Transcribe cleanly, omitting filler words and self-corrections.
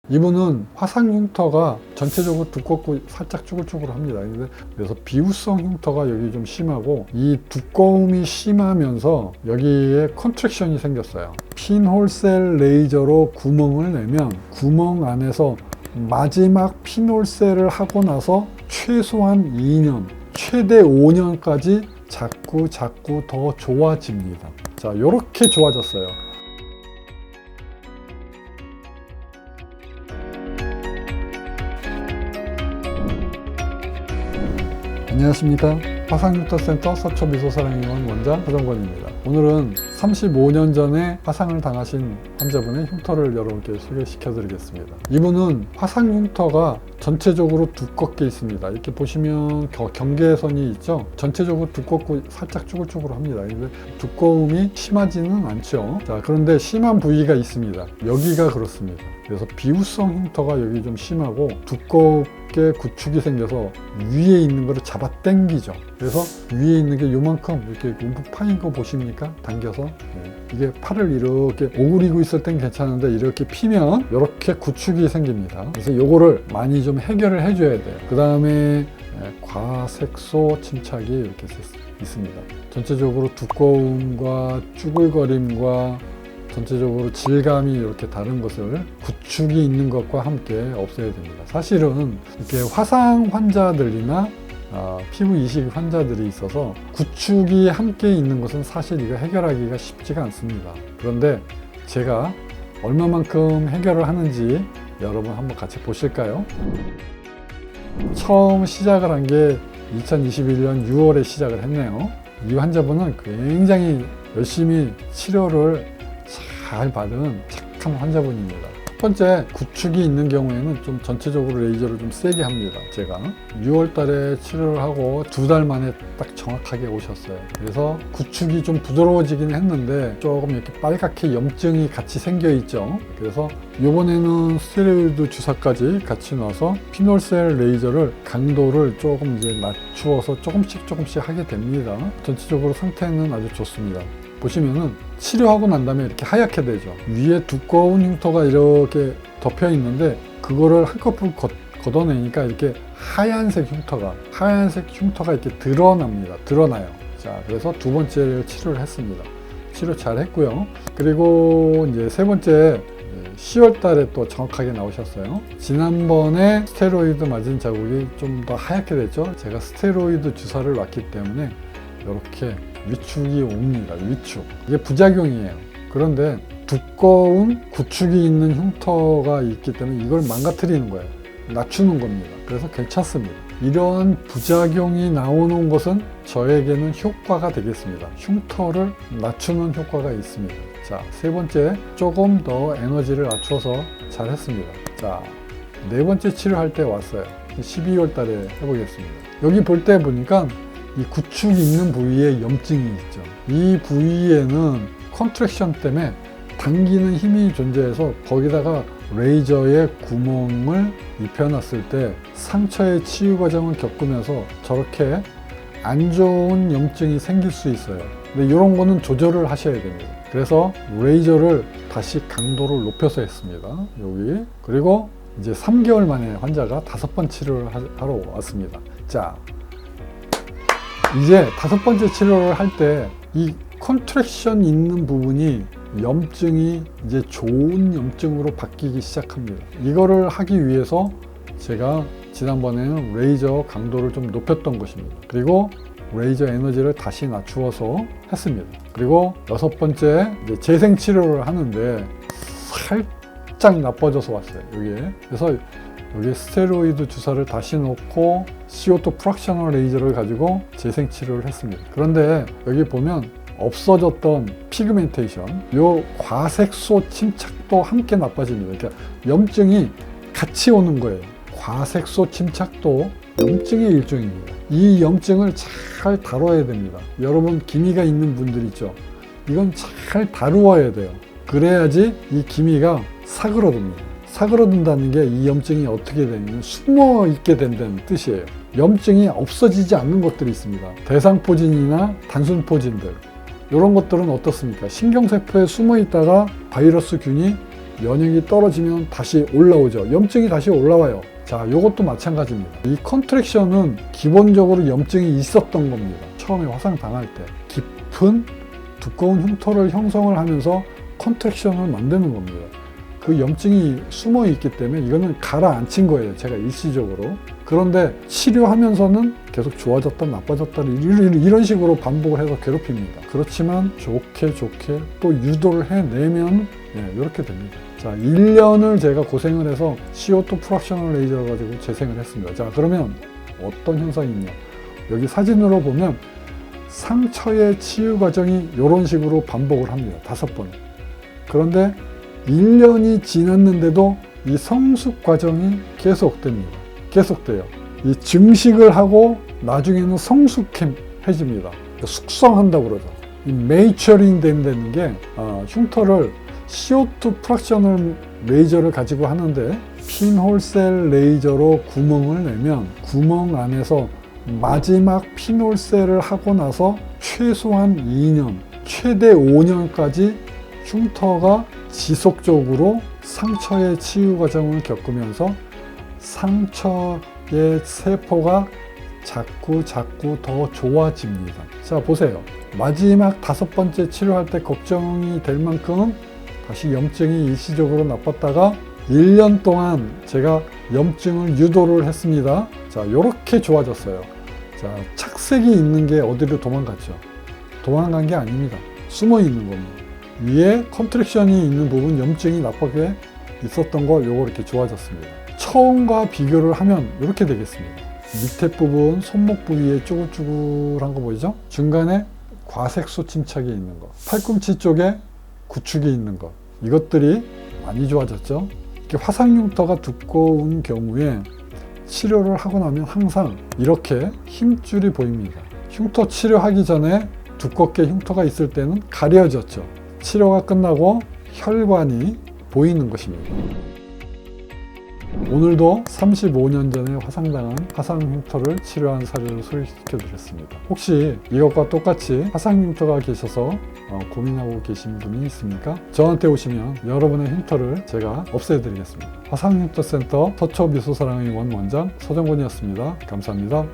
이분은 화상 흉터가 전체적으로 두껍고 살짝 쭈글쭈글합니다. 그래서 비우성 흉터가 여기 좀 심하고, 이 두꺼움이 심하면서 여기에 컨트랙션이 생겼어요. 핀홀셀 레이저로 구멍을 내면 구멍 안에서 마지막 핀홀셀을 하고 나서 최소한 2년, 최대 5년까지 자꾸 더 좋아집니다. 자, 이렇게 좋아졌어요. 안녕하십니까. 화상흉터센터 서초미소사랑의원 원장 허정권입니다. 오늘은 35년 전에 화상을 당하신 환자분의 흉터를 여러분께 소개시켜 드리겠습니다. 이분은 화상 흉터가 전체적으로 두껍게 있습니다. 이렇게 보시면 경계선이 있죠. 전체적으로 두껍고 살짝 쭈글쭈글합니다. 두꺼움이 심하지는 않죠. 자, 그런데 심한 부위가 있습니다. 여기가 그렇습니다. 그래서 비우성 흉터가 여기 좀 심하고 두껍게 구축이 생겨서 위에 있는 거를 잡아 당기죠. 그래서 위에 있는 게 요만큼 이렇게 움푹 파인 거 보십니까? 당겨서. 이게 팔을 이렇게 오그리고 있을 땐 괜찮은데 이렇게 피면 이렇게 구축이 생깁니다. 그래서 요거를 많이 좀 해결을 해줘야 돼요. 그 다음에 과색소 침착이 이렇게 있습니다. 전체적으로 두꺼움과 쭈글거림과 전체적으로 질감이 이렇게 다른 것을 구축이 있는 것과 함께 없애야 됩니다. 사실은 이렇게 화상 환자들이나 피부 이식 환자들이 있어서 구축이 함께 있는 것은 사실 이거 해결하기가 쉽지가 않습니다. 그런데 제가 얼마만큼 해결을 하는지 여러분 한번 같이 보실까요? 처음 시작을 한 게 2021년 6월에 시작을 했네요. 이 환자분은 굉장히 열심히 치료를 잘 받은 착한 환자분입니다. 첫 번째, 구축이 있는 경우에는 좀 전체적으로 레이저를 좀 세게 합니다. 제가 6월 달에 치료를 하고 2달 만에 딱 정확하게 오셨어요. 그래서 구축이 좀 부드러워지긴 했는데 조금 이렇게 빨갛게 염증이 같이 생겨 있죠. 그래서 이번에는 스테로이드 주사까지 같이 넣어서 핀홀셀 레이저를 강도를 조금 이제 낮추어서 조금씩 하게 됩니다. 전체적으로 상태는 아주 좋습니다. 보시면은 치료하고 난 다음에 이렇게 하얗게 되죠. 위에 두꺼운 흉터가 이렇게 덮여 있는데 그거를 한꺼풀 걷어내니까 이렇게 하얀색 흉터가 이렇게 드러나요. 자, 그래서 두 번째 치료를 했습니다. 치료 잘 했고요. 그리고 이제 세 번째 10월 달에 또 정확하게 나오셨어요. 지난번에 스테로이드 맞은 자국이 좀 더 하얗게 됐죠. 제가 스테로이드 주사를 놨기 때문에 이렇게 위축이 옵니다. 위축. 이게 부작용이에요. 그런데 두꺼운 구축이 있는 흉터가 있기 때문에 이걸 망가뜨리는 거예요. 낮추는 겁니다. 그래서 괜찮습니다. 이런 부작용이 나오는 것은 저에게는 효과가 되겠습니다. 흉터를 낮추는 효과가 있습니다. 자, 세 번째, 조금 더 에너지를 낮춰서 잘 했습니다. 자, 네 번째 치료할 때 왔어요. 12월 달에 해보겠습니다. 여기 볼 때 보니까 이 구축이 있는 부위에 염증이 있죠. 이 부위에는 컨트랙션 때문에 당기는 힘이 존재해서 거기다가 레이저의 구멍을 입혀놨을 때 상처의 치유 과정을 겪으면서 저렇게 안 좋은 염증이 생길 수 있어요. 근데 이런 거는 조절을 하셔야 됩니다. 그래서 레이저를 다시 강도를 높여서 했습니다. 여기. 그리고 이제 3개월 만에 환자가 5번 치료를 하러 왔습니다. 자, 이제 5번째 치료를 할 때 이 컨트랙션 있는 부분이 염증이 이제 좋은 염증으로 바뀌기 시작합니다. 이거를 하기 위해서 제가 지난번에는 레이저 강도를 좀 높였던 것입니다. 그리고 레이저 에너지를 다시 낮추어서 했습니다. 그리고 6번째 이제 재생 치료를 하는데 살짝 나빠져서 왔어요. 여기에. 그래서 여기 스테로이드 주사를 다시 넣고 CO2 프락셔널 레이저를 가지고 재생 치료를 했습니다. 그런데 여기 보면 없어졌던 피그멘테이션, 요 과색소 침착도 함께 나빠집니다. 그러니까 염증이 같이 오는 거예요. 과색소 침착도 염증의 일종입니다. 이 염증을 잘 다뤄야 됩니다. 여러분 기미가 있는 분들 있죠. 이건 잘 다루어야 돼요. 그래야지 이 기미가 사그러듭니다. 사그러든다는 게 이 염증이 어떻게 되냐면 숨어 있게 된다는 뜻이에요. 염증이 없어지지 않는 것들이 있습니다. 대상포진이나 단순포진들, 이런 것들은 어떻습니까? 신경세포에 숨어 있다가 바이러스 균이 면역이 떨어지면 다시 올라오죠. 염증이 다시 올라와요. 자, 이것도 마찬가지입니다. 이 컨트랙션은 기본적으로 염증이 있었던 겁니다. 처음에 화상 당할 때 깊은 두꺼운 흉터를 형성을 하면서 컨트랙션을 만드는 겁니다. 그 염증이 숨어 있기 때문에 이거는 가라앉힌 거예요. 제가 일시적으로. 그런데 치료하면서는 계속 좋아졌다 나빠졌다 이런 식으로 반복을 해서 괴롭힙니다. 그렇지만 좋게 또 유도를 해내면 이렇게 됩니다. 자, 1년을 제가 고생을 해서 CO2 프락셔널 레이저를 가지고 재생을 했습니다. 자, 그러면 어떤 현상이 있냐. 여기 사진으로 보면 상처의 치유 과정이 이런 식으로 반복을 합니다. 5번. 그런데 1년이 지났는데도 이 성숙 과정이 계속됩니다. 계속돼요. 이 증식을 하고 나중에는 성숙해집니다. 숙성한다고 그러죠. 이 메이처링 된다는 게 흉터를 CO2 프락셔널 레이저를 가지고 하는데 핀홀셀 레이저로 구멍을 내면 구멍 안에서 마지막 핀홀셀을 하고 나서 최소한 2년, 최대 5년까지 흉터가 지속적으로 상처의 치유 과정을 겪으면서 상처의 세포가 자꾸 더 좋아집니다. 자, 보세요. 마지막 5번째 치료할 때 걱정이 될 만큼 다시 염증이 일시적으로 나빴다가 1년 동안 제가 염증을 유도를 했습니다. 자, 이렇게 좋아졌어요. 자, 착색이 있는 게 어디로 도망갔죠? 도망간 게 아닙니다. 숨어 있는 겁니다. 위에 컨트랙션이 있는 부분, 염증이 나쁘게 있었던 거 요거 이렇게 좋아졌습니다. 처음과 비교를 하면 이렇게 되겠습니다. 밑에 부분, 손목 부위에 쭈글쭈글한 거 보이죠? 중간에 과색소 침착이 있는 거, 팔꿈치 쪽에 구축이 있는 것, 이것들이 많이 좋아졌죠. 이렇게 화상 흉터가 두꺼운 경우에 치료를 하고 나면 항상 이렇게 힘줄이 보입니다. 흉터 치료하기 전에 두껍게 흉터가 있을 때는 가려졌죠. 치료가 끝나고 혈관이 보이는 것입니다. 오늘도 35년 전에 화상당한 화상 흉터를 치료한 사례를 소개시켜 드렸습니다. 혹시 이것과 똑같이 화상 흉터가 계셔서 고민하고 계신 분이 있습니까? 저한테 오시면 여러분의 흉터를 제가 없애 드리겠습니다. 화상흉터센터 서초미소사랑의원 원장 서정권이었습니다. 감사합니다.